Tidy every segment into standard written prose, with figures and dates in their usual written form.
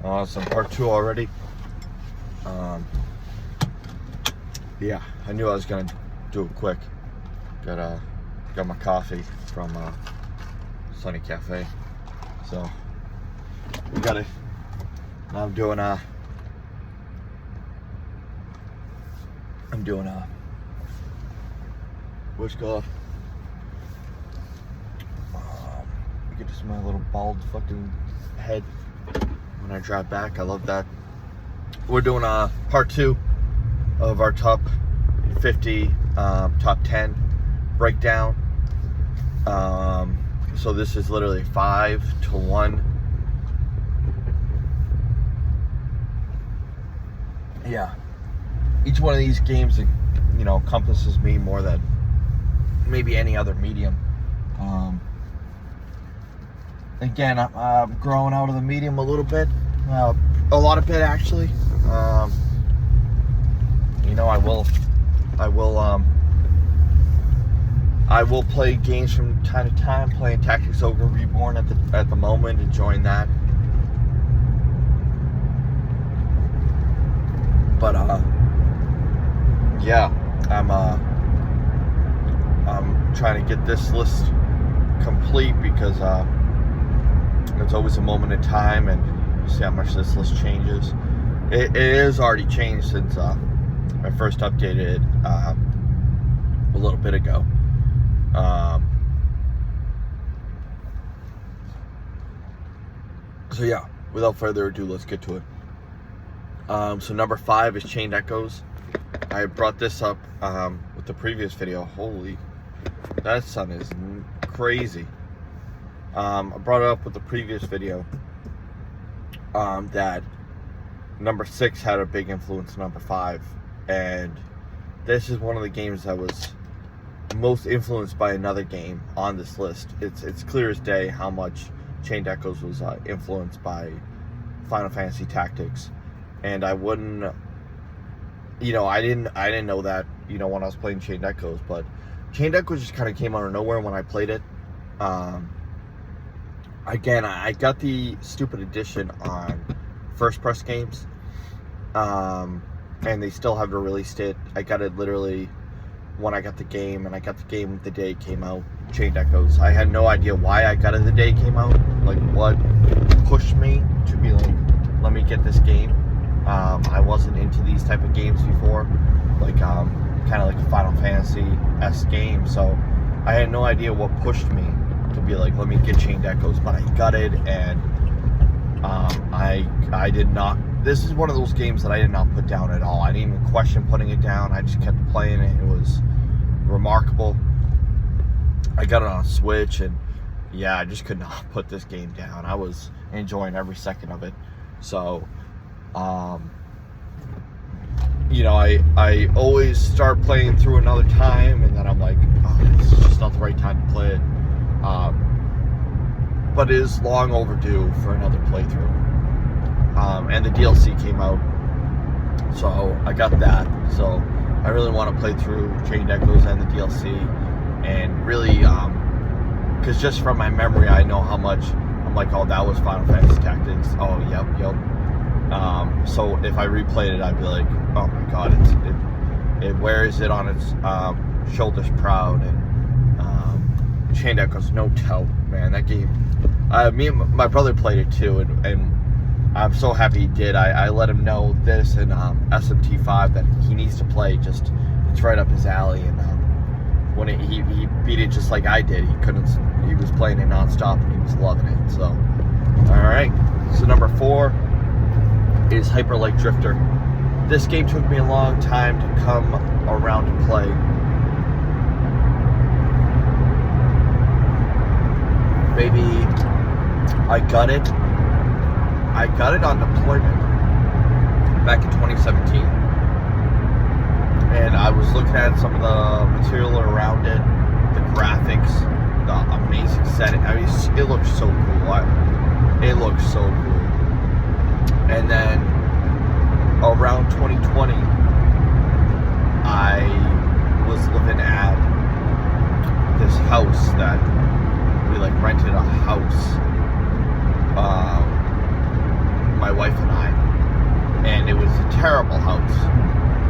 Some part 2 already. Yeah, I knew I was gonna do it quick. Got my coffee from Sunny Cafe. So we got it. Now I'm doing what's called? You get to see my little bald fucking head when I drive back. I love that. We're doing part 2 of our top 50, top 10 breakdown. So this is literally 5 to 1. Yeah, each one of these games, you know, encompasses me more than maybe any other medium. Again, I'm growing out of the medium a little bit, a lot of bit actually. You know, I will play games from time to time. Playing Tactics Ogre Reborn at the moment, enjoying that. But yeah, I'm trying to get this list complete because it's always a moment in time, and you see how much this list changes. It is already changed since I first updated it a little bit ago. So yeah, without further ado, let's get to it. So number 5 is Chained Echoes. I brought this up with the previous video. Holy, that sun is crazy. I brought it up with the previous video that number 6 had a big influence on number 5, and this is one of the games that was most influenced by another game on this list. It's clear as day how much Chained Echoes was influenced by Final Fantasy Tactics. And I wouldn't, you know, I didn't know that, you know, when I was playing Chained Echoes, but Chained Echoes just kind of came out of nowhere when I played it. Again, I got the stupid edition on First Press Games, and they still haven't released it. I got it literally when I got the game, and I got the game the day it came out, Chained Echoes. I had no idea why I got it the day it came out, like what pushed me to be like, let me get this game. I wasn't into these type of games before, like kind of like a Final Fantasy-esque game, so I had no idea what pushed me to be like, let me get Chained Echoes, but I got it, and I did not, this is one of those games that I did not put down at all. I didn't even question putting it down. I just kept playing it. It was remarkable. I got it on Switch, and yeah, I just could not put this game down. I was enjoying every second of it. So you know, I always start playing through another time, and then I'm like, oh, this is just not the right time to play it. But it is long overdue for another playthrough. And the DLC came out, so I got that. So I really want to play through Chained Echoes and the DLC, and really, because just from my memory, I know how much I'm like, oh, that was Final Fantasy Tactics. Oh, yep. So if I replayed it, I'd be like, oh my god, it wears it on its shoulders proud. And Chained Echoes, no doubt, man. That game, me and my brother played it too, and I'm so happy he did. I let him know this and SMT5 that he needs to play. Just, it's right up his alley. And when he beat it just like I did, he was playing it nonstop, and he was loving it. So, all right. So number 4 is Hyper Light Drifter. This game took me a long time to come around to play. Maybe I got it on deployment back in 2017, and I was looking at some of the material around it, the graphics, the amazing setting. I mean, it looks so cool. It looks so cool. And then around 2020, I was living at this house that we like rented a house. My wife terrible house.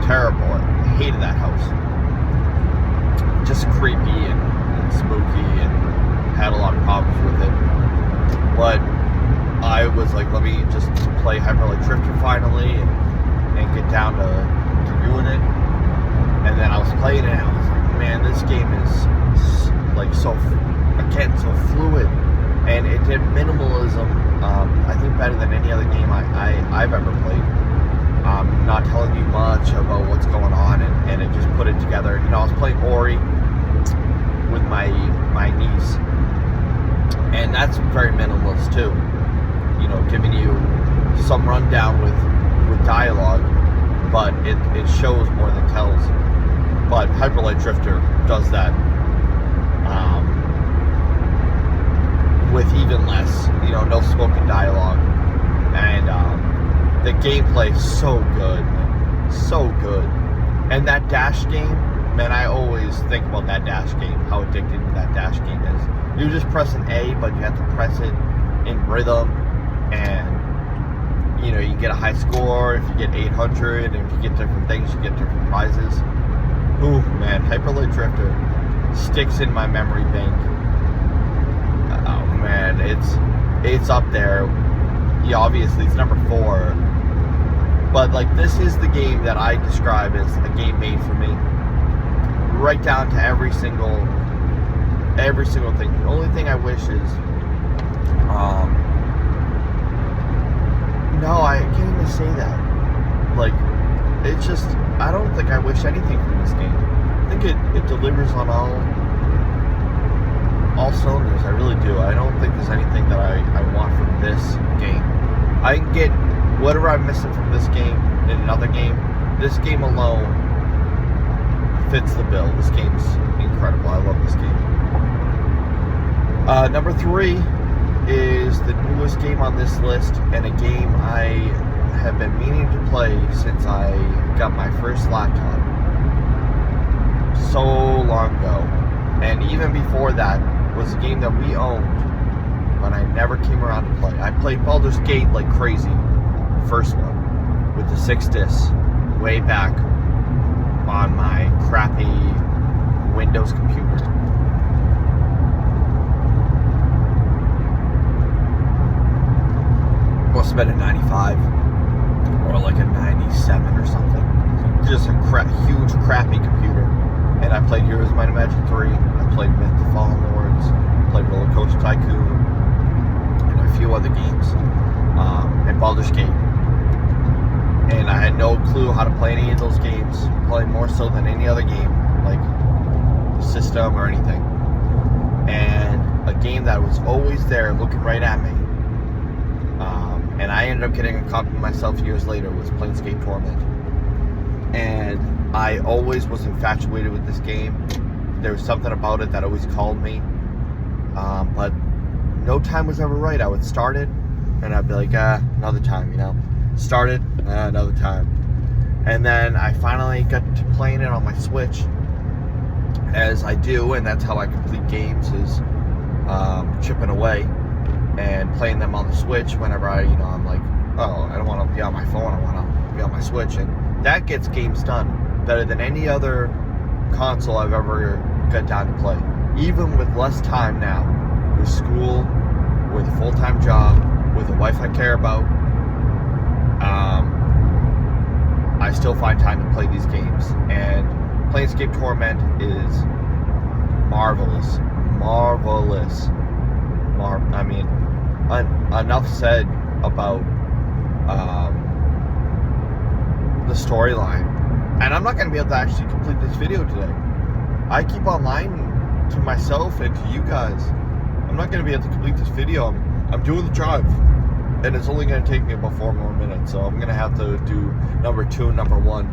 Terrible. I hated that house. Just creepy and spooky, and had a lot of problems with it. But I was like, let me just play Hyper Light Drifter finally and get down to doing it. And then I was playing it, and I was like, man, this game is like so fluid, and it did minimalism. I think better than any other game I've ever played. Not telling you much about what's going on, and it just put it together. You know, I was playing Ori with my niece, and that's very minimalist too. You know, giving you some rundown with dialogue, but it shows more than tells. But Hyper Light Drifter does that with even less, you know, no spoken dialogue, and the gameplay is so good, so good. And that dash game, man, I always think about that dash game, how addicting that dash game is. You just press an A, but you have to press it in rhythm, and you know, you get a high score if you get 800, and if you get different things, you get different prizes. Ooh, man, Hyper Light Drifter sticks in my memory bank. Oh man, it's up there. Yeah, obviously it's number 4. But like, this is the game that I describe as a game made for me. Right down to every single thing. The only thing I wish is no, I can't even say that. Like, it's just, I don't think I wish anything from this game. I think it delivers on all cylinders. I really do. I don't think there's anything that I want from this game. I can get whatever I'm missing from this game in another game. This game alone fits the bill. This game's incredible. I love this game. Number 3 is the newest game on this list, and a game I have been meaning to play since I got my first laptop so long ago. And even before that was a game that we owned, but I never came around to play. I played Baldur's Gate like crazy, the first one, with the 6 discs, way back on my crappy Windows computer. Must have been a 95 or like a 97 or something. Just a huge crappy computer. And I played Heroes of Might and Magic 3. I played Myth the Fallen Lords. Played Roller Coaster Tycoon, and a few other games, and Baldur's Gate. And I had no clue how to play any of those games. Probably more so than any other game, like the system or anything. And a game that was always there, looking right at me. And I ended up getting a copy myself years later, was Planescape Torment. And I always was infatuated with this game. There was something about it that always called me. But no time was ever right. I would start it, and I'd be like, another time, you know. Start it, another time. And then I finally got to playing it on my Switch, as I do, and that's how I complete games, is chipping away and playing them on the Switch whenever I'm like, oh, I don't want to be on my phone, I want to be on my Switch. And that gets games done better than any other console I've ever got down to play. Even with less time now, with school, with a full-time job, with a wife I care about, I still find time to play these games. And Planescape Torment is marvelous. Enough said about the storyline. And I'm not going to be able to actually complete this video today. I keep on lying to myself and to you guys. I'm not going to be able to complete this video. I'm doing the drive, and it's only going to take me about 4 more minutes, so I'm going to have to do number 2 and number 1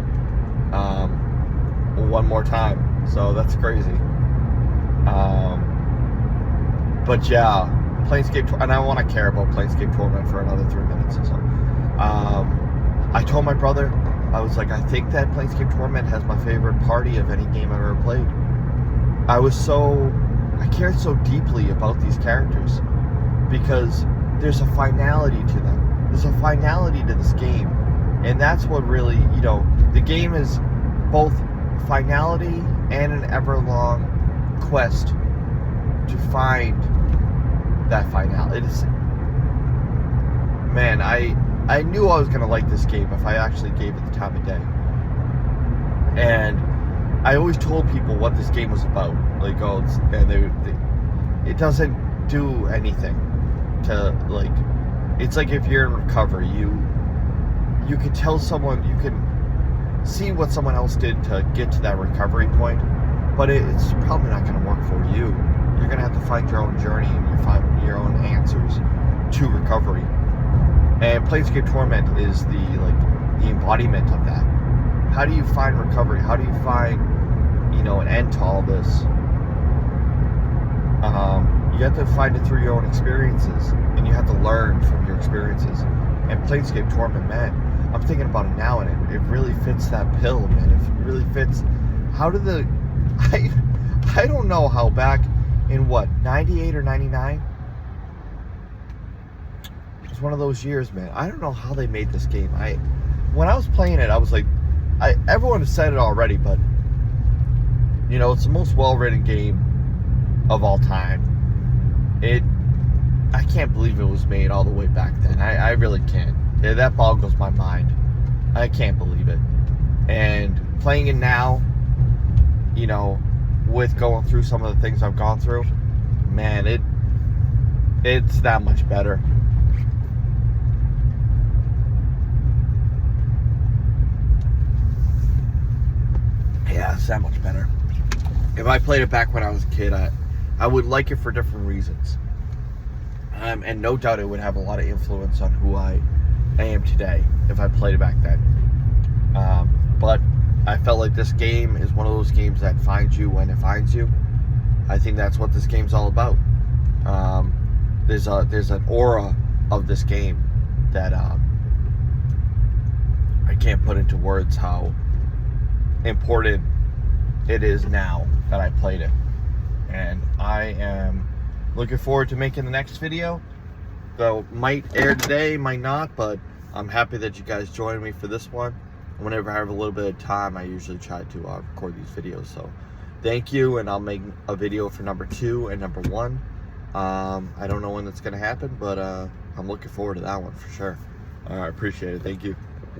one more time. So that's crazy. But yeah, Planescape, and I want to care about Planescape Torment for another 3 minutes or so. I told my brother, I was like, I think that Planescape Torment has my favorite party of any game I've ever played. I cared so deeply about these characters because there's a finality to them. There's a finality to this game And that's what really, the game is both finality and an ever-long quest to find that finality. It is, man, I knew I was going to like this game if I actually gave it the time of day. And I always told people what this game was about. Like, it doesn't do anything to, like, it's like if you're in recovery, you can tell someone, you can see what someone else did to get to that recovery point, but it's probably not going to work for you. You're going to have to find your own journey and find your own answers to recovery. And Planescape Torment is the embodiment of that. How do you find recovery? How do you find, an end to all this? You have to find it through your own experiences, and you have to learn from your experiences. And Planescape Torment, man, I'm thinking about it now, and it really fits that bill, man. It really fits. How did I don't know how back in 98 or 99? It was one of those years, man. I don't know how they made this game. When I was playing it, I was like, everyone has said it already, but it's the most well-written game of all time. I can't believe it was made all the way back then. I really can't. Yeah, that boggles my mind. I can't believe it. And playing it now, with going through some of the things I've gone through, man, it's that much better. Yeah, it's that much better. If I played it back when I was a kid, I would like it for different reasons. And no doubt it would have a lot of influence on who I am today if I played it back then. But I felt like this game is one of those games that finds you when it finds you. I think that's what this game's all about. There's an aura of this game that I can't put into words how important it is now that I played it. And I am looking forward to making the next video. So might air today, might not, but I'm happy that you guys joined me for this one. Whenever I have a little bit of time, I usually try to record these videos. So thank you, and I'll make a video for number 2 and number 1. I don't know when that's going to happen, but I'm looking forward to that one for sure. I appreciate it. Thank you.